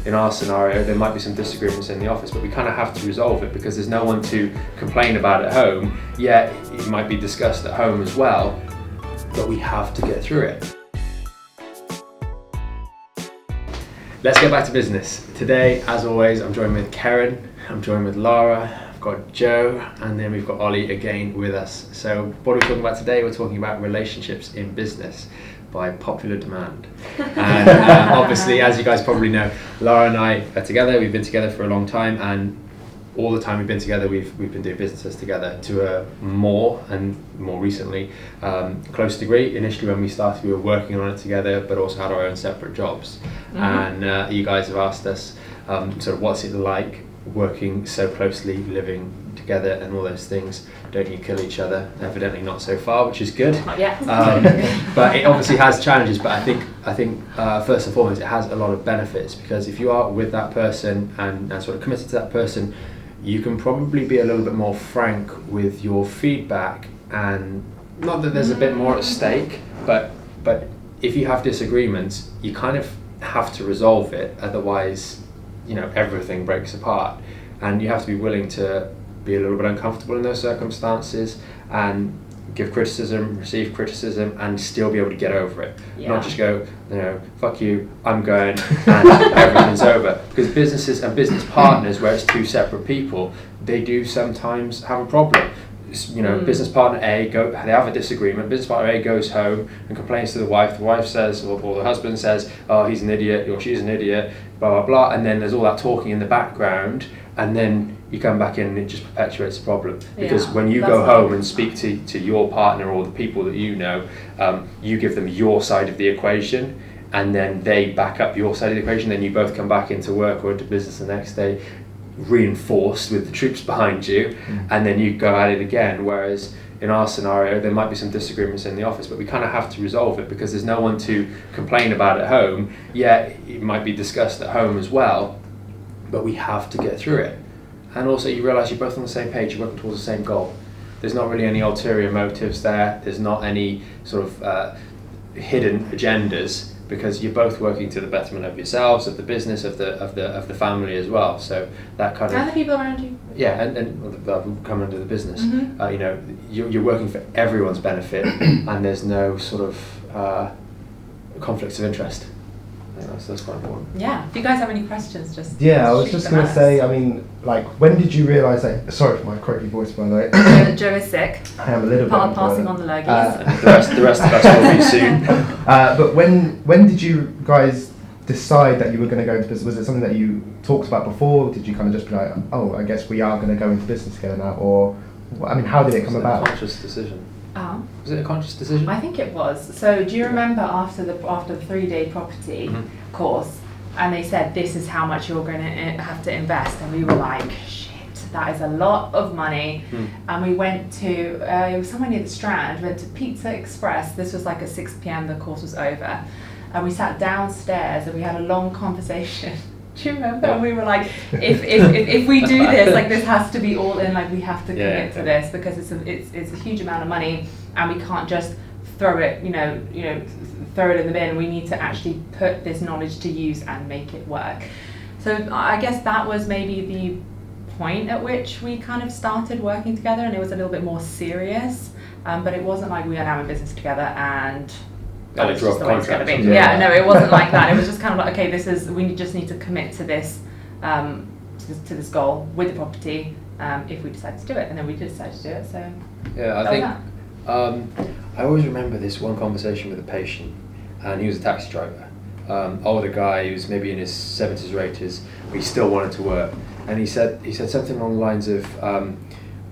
in our scenario, there might be some disagreements in the office, but we kind of have to resolve it because there's no one to complain about at home. Yeah, it might be discussed at home as well, but we have to get through it. Let's get back to business. Today, as always, I'm joined with Karen, I'm joined with Laura, I've got Joe, and then we've got Ollie again with us. So what are we talking about today? We're talking about relationships in business by popular demand. And obviously, as you guys probably know, Laura and I are together. We've been together for a long time, and all the time we've been together, we've been doing businesses together to a more recently close degree. Initially, when we started, we were working on it together, but also had our own separate jobs. Mm-hmm. And you guys have asked us sort of what's it like working so closely, living together, and all those things. Don't you kill each other? Evidently not so far, which is good. Not yet. But it obviously has challenges. But I think first and foremost, it has a lot of benefits, because if you are with that person and sort of committed to that person, you can probably be a little bit more frank with your feedback, and not that there's a bit more at stake, but if you have disagreements, you kind of have to resolve it. Otherwise, everything breaks apart, and you have to be willing to be a little bit uncomfortable in those circumstances and give criticism, receive criticism, and still be able to get over it. Yeah. Not just go, fuck you, I'm going, and everything's over. Because businesses and business partners, where it's two separate people, they do sometimes have a problem. Business partner A, they have a disagreement, business partner A goes home and complains to the wife says, or the husband says, oh, he's an idiot, or she's an idiot, blah, blah, blah, and then there's all that talking in the background, and then you come back in and it just perpetuates the problem. Because when you go home and speak to your partner or the people that you know, you give them your side of the equation, and then they back up your side of the equation, then you both come back into work or into business the next day, reinforced with the troops behind you, and then you go at it again. Whereas in our scenario, there might be some disagreements in the office, but we kind of have to resolve it because there's no one to complain about at home. Yeah, it might be discussed at home as well, but we have to get through it. And also you realise you're both on the same page, you're working towards the same goal. There's not really any ulterior motives there, there's not any sort of hidden agendas, because you're both working to the betterment of yourselves, of the business, of the family as well. So that kind of... And the people around you. Yeah, and come under the business. Mm-hmm. You're working for everyone's benefit, and there's no sort of conflicts of interest. That's quite important. Yeah. If you guys have any questions, just I was just going to say, when did you realise that... Sorry for my croaky voice, by the way. Joe is sick. I am a little bit. Passing on the lurgies. The rest of us will be soon. But when did you guys decide that you were going to go into business? Was it something that you talked about before? Did you kind of just be like, oh, I guess we are going to go into business together now? Or, how did it come about? Was it a conscious decision? Was it a conscious decision? I think it was. So do you remember after the 3-day property course, and they said this is how much you're going to have to invest, and we were like, shit, that is a lot of money. And we went to it was somewhere near the Strand, went to Pizza Express. This was like at 6 p.m. the course was over, and we sat downstairs and we had a long conversation. Do you remember? And we were like, if we do this, this has to be all in. We have to commit to this, because it's a huge amount of money, and we can't just throw it, throw it in the bin. We need to actually put this knowledge to use and make it work. So I guess that was maybe the point at which we kind of started working together, and it was a little bit more serious. But it wasn't like we are now in business together and. That was just the way it's going to be. Yeah, no, it wasn't like that. It was just kind of like, okay, we just need to commit to this, to this goal with the property, if we decide to do it, and then we did decide to do it. So yeah, I think I always remember this one conversation with a patient, and he was a taxi driver, older guy. He was maybe in his 70s or 80s, but he still wanted to work, and he said something along the lines of.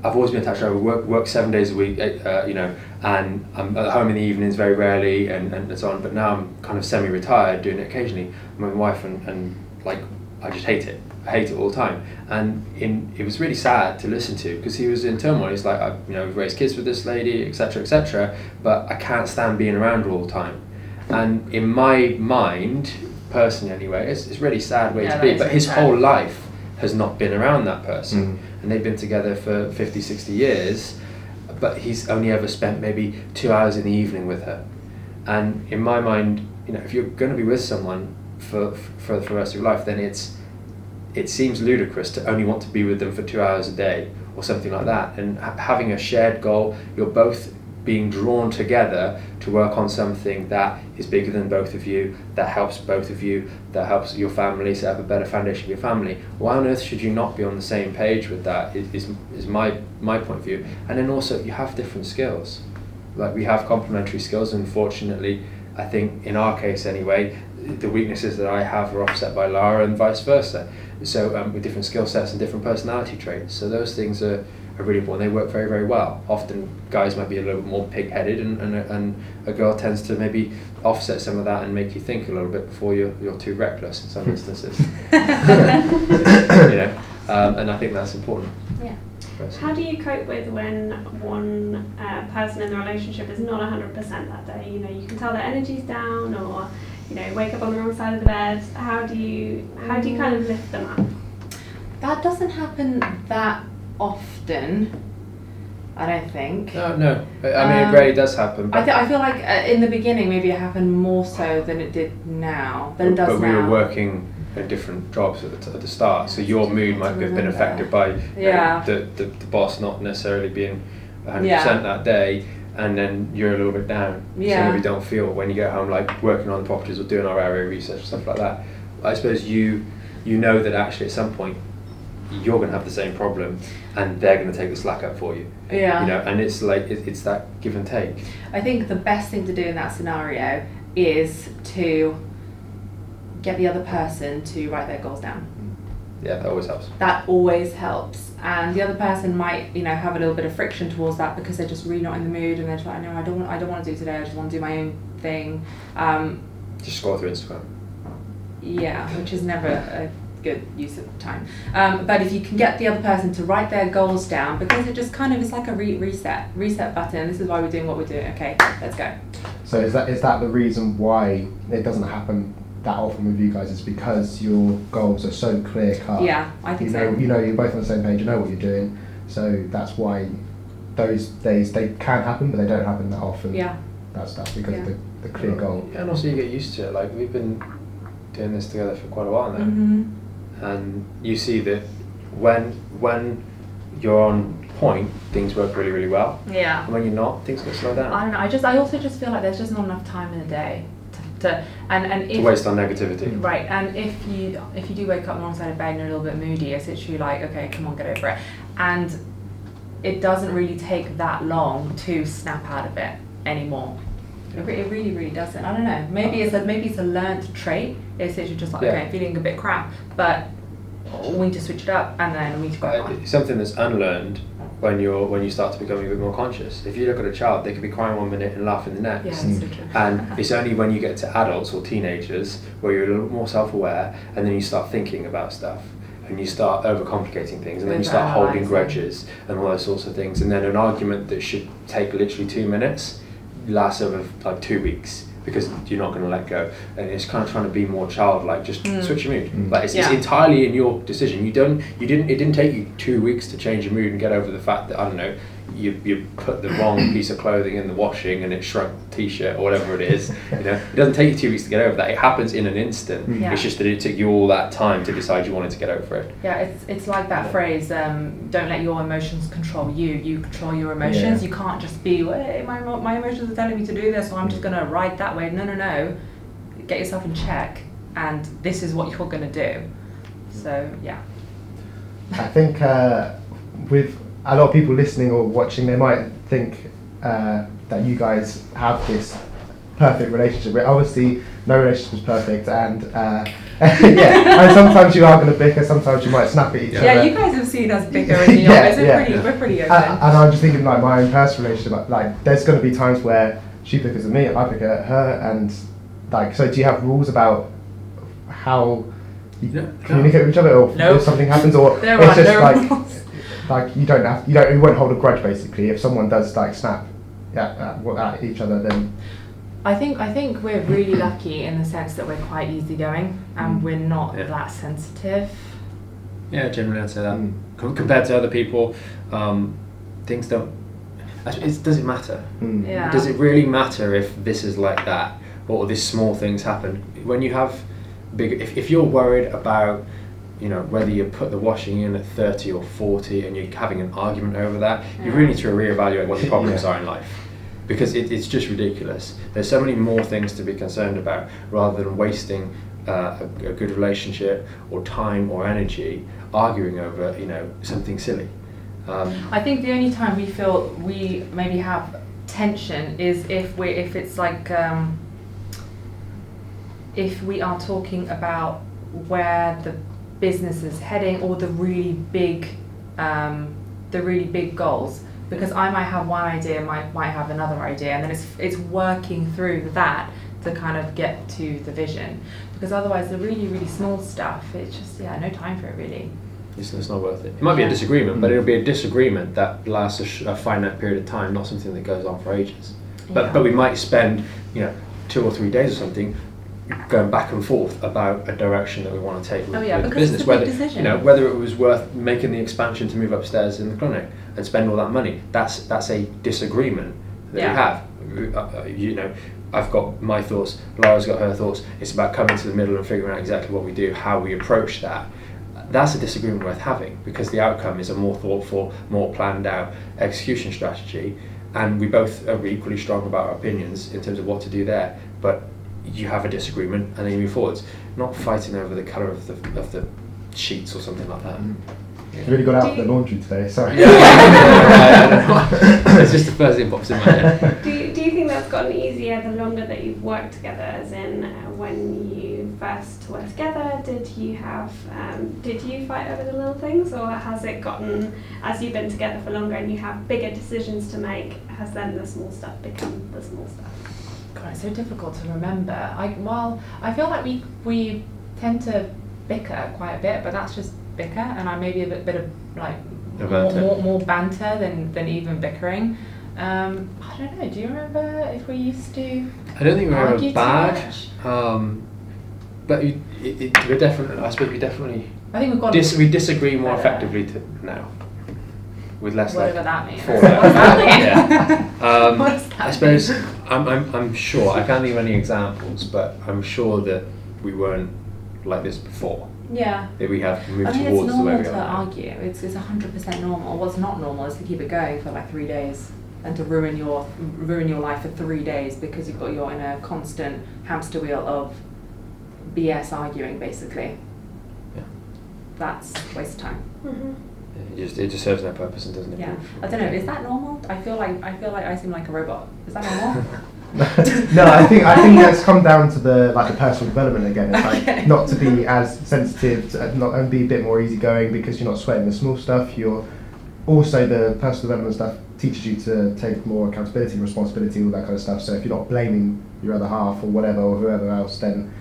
I've always been a taxi driver, work 7 days a week, and I'm at home in the evenings very rarely, and so on, but now I'm kind of semi-retired, doing it occasionally. I'm with my wife, and I just hate it. I hate it all the time. And it was really sad to listen to, because he was in turmoil. He's like, we've raised kids with this lady, etc., but I can't stand being around her all the time. And in my mind, personally anyway, it's a really sad way to be, but his whole life has not been around that person. And they've been together for 50, 60 years, but he's only ever spent maybe 2 hours in the evening with her. And in my mind, if you're going to be with someone for the rest of your life, then it seems ludicrous to only want to be with them for 2 hours a day or something like that. And having a shared goal, you're both being drawn together to work on something that is bigger than both of you, that helps both of you, that helps your family set up a better foundation for your family. Why on earth should you not be on the same page with that? Is my point of view. And then also, you have different skills. Like, we have complementary skills, and fortunately, I think in our case anyway, the weaknesses that I have are offset by Lara and vice versa. So with different skill sets and different personality traits. So those things are really important. They work very, very well. Often guys might be a little bit more pig-headed, and a girl tends to maybe offset some of that and make you think a little bit before you're too reckless in some instances. And I think that's important. Yeah. How do you cope with when one person in the relationship is not 100% that day? You know, you can tell their energy's down, or wake up on the wrong side of the bed. How do you kind of lift them up? That doesn't happen that often, I don't think. No. I mean, it rarely does happen. But I feel like in the beginning maybe it happened more so than it did now. But we were working in different jobs at the start, so your mood might have been affected by the boss not necessarily being 100% that day, and then you're a little bit down. So maybe don't feel when you get home, like working on the properties or doing our area research and stuff like that. I suppose you know that actually at some point you're going to have the same problem, and they're going to take the slack up for you. And it's like it's that give and take. I think the best thing to do in that scenario is to get the other person to write their goals down. Yeah, that always helps. That always helps. And the other person might, have a little bit of friction towards that because they're just really not in the mood, and they're just like, no, I don't want to do today. I just want to do my own thing. Just scroll through Instagram. Yeah, which is never a good use of time. But if you can get the other person to write their goals down, because it just kind of is like a reset button. This is why we're doing what we're doing. Okay, let's go. So is that the reason why it doesn't happen that often with you guys, is because your goals are so clear cut? Yeah, I think so. You're both on the same page, you know what you're doing, so that's why those days, they can happen, but they don't happen that often. Yeah. That's because of the clear goal. And also you get used to it. Like, we've been doing this together for quite a while now. Mm-hmm. And you see that when you're on point, things work really, really well. Yeah. And when you're not, things get slowed down. I don't know. I also just feel like there's just not enough time in the day to waste on negativity. Right. And if you do wake up on the wrong side of bed and you're a little bit moody, it's literally like, okay, come on, get over it. And it doesn't really take that long to snap out of it anymore. It really, really doesn't. I don't know. Maybe it's a learned trait. It's literally just like, okay, feeling a bit crap, but we need to switch it up, and then we need to go on. It's something that's unlearned when you start to become a bit more conscious. If you look at a child, they could be crying one minute and laughing the next. Yeah, that's so true. And it's only when you get to adults or teenagers where you're a little more self-aware, and then you start thinking about stuff, and you start overcomplicating things, and then you start holding grudges and all those sorts of things, and then an argument that should take literally 2 minutes lasts over like 2 weeks because you're not going to let go. And it's kind of trying to be more childlike. Just switch your mood. Like it's entirely in your decision. It didn't take you 2 weeks to change your mood and get over the fact that, I don't know, you put the wrong piece of clothing in the washing and it shrunk the t-shirt or whatever it is. It doesn't take you 2 weeks to get over that. It happens in an instant. Yeah. It's just that it took you all that time to decide you wanted to get over it. Yeah, it's like that phrase, don't let your emotions control you. You control your emotions. You can't just be, hey, my emotions are telling me to do this, so I'm just going to ride that way. No. Get yourself in check, and this is what you're going to do. So, yeah. I think with a lot of people listening or watching, they might think that you guys have this perfect relationship. But obviously, no relationship is perfect, and and sometimes you are going to bicker. Sometimes you might snap at each other. Yeah, you guys have seen us bicker in the office. We're pretty open. And I'm just thinking, like, my own personal relationship. Like, there's going to be times where she bickers at me, I bicker at her, and like, so do you have rules about how you communicate with each other, or if something happens, or it's just like you won't hold a grudge basically if someone does like snap at each other? Then I think we're really lucky in the sense that we're quite easygoing and we're not that sensitive. Yeah, generally I'd say that. Compared to other people, things don't. Does it matter? Yeah. Does it really matter if this is like that, or these small things happen? When you have big. If you're worried about, whether you put the washing in at 30 or 40 and you're having an argument over that, you really need to reevaluate what the problems are in life, because it's just ridiculous. There's so many more things to be concerned about rather than wasting a good relationship or time or energy arguing over something silly. I think the only time we feel we maybe have tension is if it's like if we are talking about where the business is heading, or the really big goals, because I might have one idea, might have another idea, and then it's working through that to kind of get to the vision, because otherwise the really, really small stuff, it's just no time for it really. It's not worth it. It might be a disagreement, but it'll be a disagreement that lasts a finite period of time, not something that goes on for ages. But we might spend 2 or 3 days or something going back and forth about a direction that we want to take with the business. It's a big decision. Whether it was worth making the expansion to move upstairs in the clinic and spend all that money. That's a disagreement that we have. I've got my thoughts, Laura's got her thoughts. It's about coming to the middle and figuring out exactly what we do, how we approach that. That's a disagreement worth having, because the outcome is a more thoughtful, more planned out execution strategy, and we both are equally strong about our opinions in terms of what to do there. But you have a disagreement and then you move forwards, not fighting over the colour of the sheets or something like that. You really got out of the laundry today, sorry. It's just the first thing that pops in my head. Do you think that's gotten easier the longer that you've worked together? As in, when you first were together, did you fight over the little things, or has it gotten, as you've been together for longer and you have bigger decisions to make, has then the small stuff become the small stuff? God, it's so difficult to remember. I feel like we tend to bicker quite a bit, but that's just bicker, and I maybe a bit of like more banter than even bickering. I don't know. Do you remember if we used to? I don't think we were argue ever bad. too much? But we're definitely. I suppose we definitely. I think we've got. We disagree more effectively now, with less whatever that means. What does that mean? What does that I suppose I'm sure. I can't think of any examples, but I'm sure that we weren't like this before. Yeah. That we have moved it's towards the way normal we to are. argue. It's 100% normal. What's not normal is to keep it going for like 3 days and to ruin your life for 3 days because you're in a constant hamster wheel of BS arguing, basically. Yeah. That's a waste of time. Mm-hmm. It just serves no purpose and doesn't Yeah. improve. I don't know. Is that normal? I feel like I seem like a robot. Is that normal? No, I think that's come down to the personal development again. It's like not to be as sensitive, and be a bit more easygoing, because you're not sweating the small stuff. You're also, the personal development stuff teaches you to take more accountability, responsibility, all that kind of stuff. So if you're not blaming your other half or whatever, or whoever else, then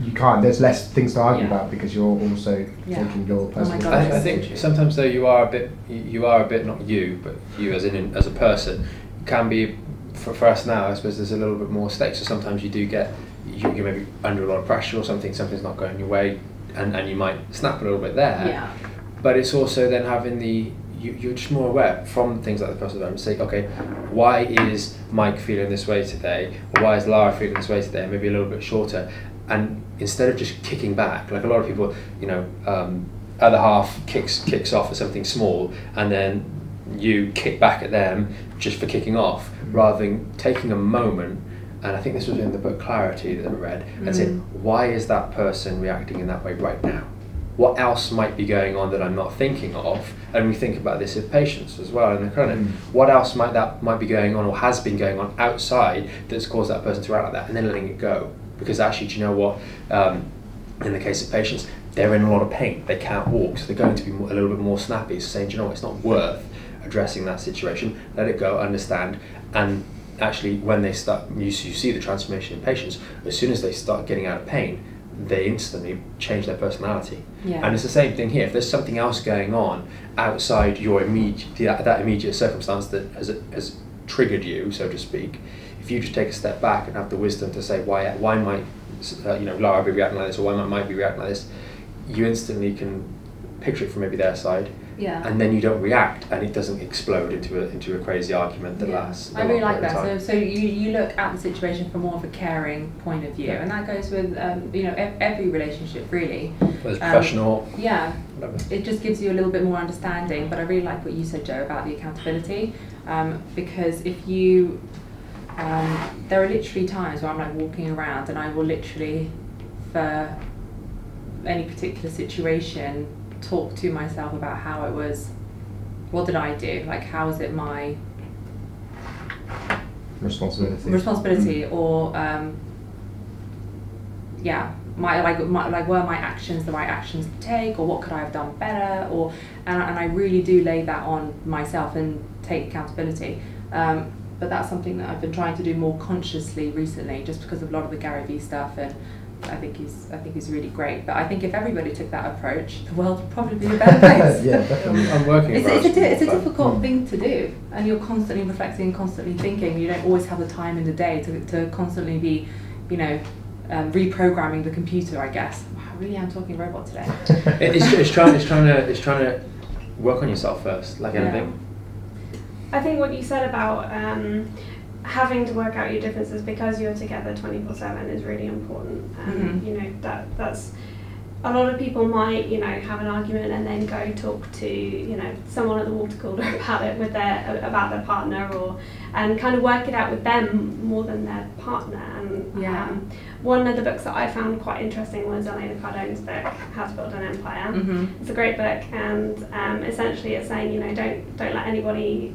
you can't. There's less things to argue about, because you're also taking your personal. God, I think sometimes though you are a bit not you, but you as a person can be. For us now, I suppose there's a little bit more stakes. So sometimes you do get you're maybe under a lot of pressure or something's not going your way, and you might snap a little bit there. Yeah. But it's also then having you're just more aware from things like the personal development. Say, okay, why is Mike feeling this way today, or why is Lara feeling this way today? Maybe a little bit shorter, and instead of just kicking back, like a lot of people, other half kicks off at something small, and then you kick back at them just for kicking off, rather than taking a moment. And I think this was in the book Clarity that I read, and said, why is that person reacting in that way right now? What else might be going on that I'm not thinking of? And we think about this with patients as well in the clinic. What else might be going on, or has been going on outside, that's caused that person to react like that, and then letting it go. Because actually, do you know what? In the case of patients, they're in a lot of pain. They can't walk, so they're going to be a little bit more snappy. So saying, do you know what? It's not worth addressing that situation. Let it go. Understand. And actually, when they start, you see the transformation in patients. As soon as they start getting out of pain, they instantly change their personality. Yeah. And it's the same thing here. If there's something else going on outside your that immediate circumstance that has triggered you, so to speak, if you just take a step back and have the wisdom to say, why might Lara be reacting like this, or why might Mike be reacting like this, you instantly can picture it from maybe their side, Yeah. and then you don't react, and it doesn't explode into a crazy argument that Yeah. lasts. I really like that. So you look at the situation from more of a caring point of view, and that goes with every relationship really. Whether it's professional. Yeah. Whatever. It just gives you a little bit more understanding. But I really like what you said, Joe, about the accountability, because if you there are literally times where I'm like walking around and I will literally, for any particular situation, talk to myself about how it was, what did I do, like how was it my responsibility or were my actions the right actions to take, or what could I have done better, and I really do lay that on myself and take accountability. But that's something that I've been trying to do more consciously recently, just because of a lot of the Gary Vee stuff, and I think he's really great. But I think if everybody took that approach, the world would probably be a better place. Yeah, definitely. I'm working. It's a difficult thing to do, and you're constantly reflecting, constantly thinking. You don't always have the time in the day to constantly be, reprogramming the computer. I guess. Wow, I really am talking robot today. It's trying to work on yourself first, like anything. I think what you said about having to work out your differences because you're together 24/7 is really important. That's a lot of people might have an argument and then go talk to someone at the water cooler about their partner, and kind of work it out with them more than their partner. And one of the books that I found quite interesting was Elena Cardone's book, How to Build an Empire. Mm-hmm. It's a great book, and essentially it's saying don't let anybody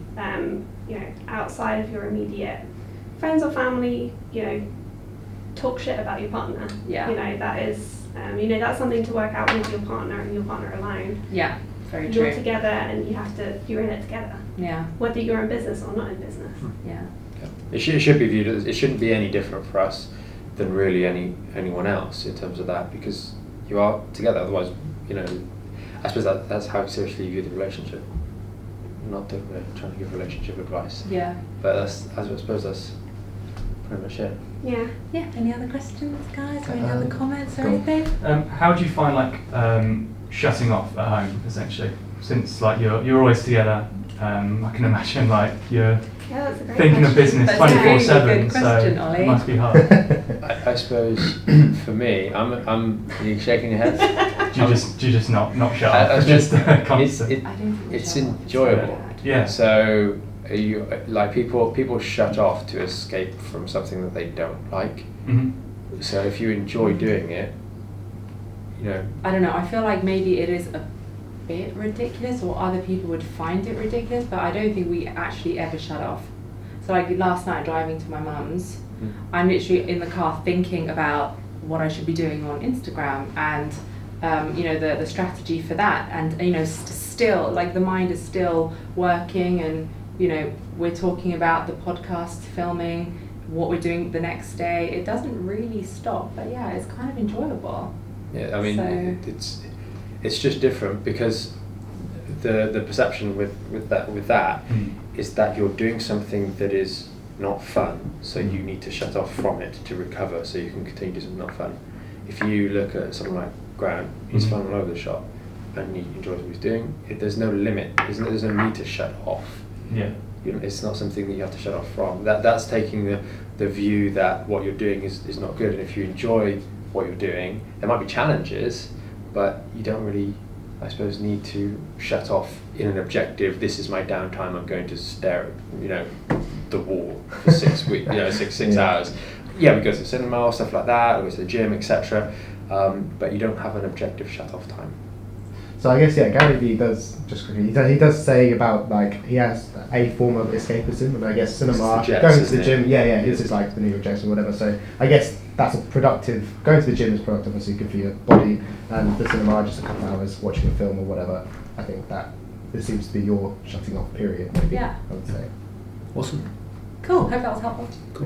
outside of your immediate friends or family talk shit about your partner. That is that's something to work out with your partner and your partner alone. Yeah, very true. You're together and you're in it together. Yeah. Whether you're in business or not in business. Yeah. It should be viewed as, it shouldn't be any different for us than really anyone else in terms of that, because you are together. Otherwise, I suppose that's how seriously you view the relationship. Not that we're trying to give relationship advice. Yeah. But I suppose that's pretty much it. Yeah. Yeah. Any other questions, guys, or any other comments or anything? How do you find shutting off at home, essentially? Since you're always together, I can imagine you're that's a great thinking of business That's a really 24/7, good question, so Ollie. it must be hard. I suppose for me, I'm. Are you shaking your head? Do you just not shut off? Just constant. It's enjoyable. Yeah. So you people shut off to escape from something that they don't like. Mm-hmm. So if you enjoy doing it, I don't know. I feel like maybe it is a bit ridiculous, or other people would find it ridiculous, but I don't think we actually ever shut off. So last night driving to my mum's, I'm literally in the car thinking about what I should be doing on Instagram and the strategy for that, and still the mind is still working, and we're talking about the podcast filming, what we're doing the next day. It doesn't really stop, but yeah, it's kind of enjoyable. Yeah, I mean, it's just different because the perception with that is that you're doing something that is not fun, so you need to shut off from it to recover so you can continue to do something not fun. If you look at someone like Grant, he's fun all over the shop and he enjoys what he's doing, there's no limit, there's no need to shut off. Yeah. It's not something that you have to shut off from. That's taking the view that what you're doing is not good, and if you enjoy what you're doing, there might be challenges, but you don't really, I suppose, need to shut off in an objective. This is my downtime. I'm going to stare at the wall for 6 weeks, six hours. Yeah, we go to the cinema or stuff like that, or go to the gym, etc. But you don't have an objective shut off time. So I guess Gary Vee does just quickly. He does say about he has a form of escapism, and I guess cinema, going to the gym. This is like the New York Jets or whatever. So I guess that's a productive. Going to the gym is productive, obviously good for your body, and the cinema just a couple of hours watching a film or whatever. I think that this seems to be your shutting off period. Maybe, yeah, I would say. Awesome. Cool. Hope that was helpful. Cool.